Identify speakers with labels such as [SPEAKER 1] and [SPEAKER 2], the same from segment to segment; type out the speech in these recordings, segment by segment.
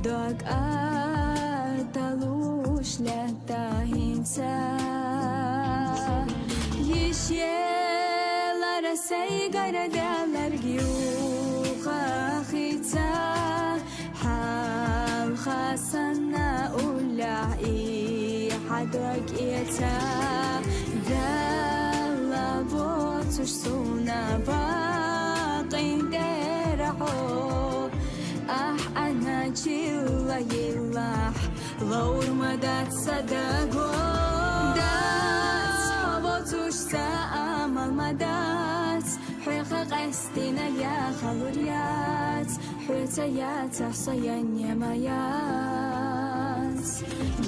[SPEAKER 1] Dog ataluş lehtahinsa Yişyelara seygara derler giyuha khita Hal khasana ula'i hadok iyata Dalla votuş suna baqin dera'o أنا جيلا يلاح غور مدات صدقو دات بوتوش تأمل مدات حيخ قستنا يا خلوريات حيتيات حصيان يمايات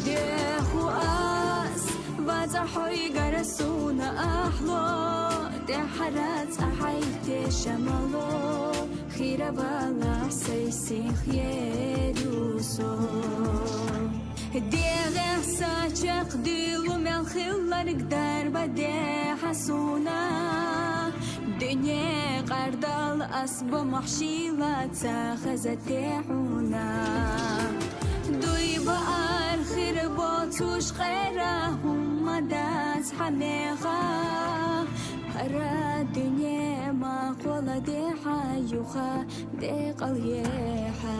[SPEAKER 1] ديخو آس باتحوي قرسونا أحلو دحرات أحيتي شمالو خيرا بالا سيسيخ يدوسو ديغيخ ساچق ديلو من خلال قدر بدي حسونا دنيا قردال أصب محشيلات خزت حونا دوي بقار خير بوتوش غيرهم مدات حميغا هرا الدنيا ما قول دي حيوخا دي قليحا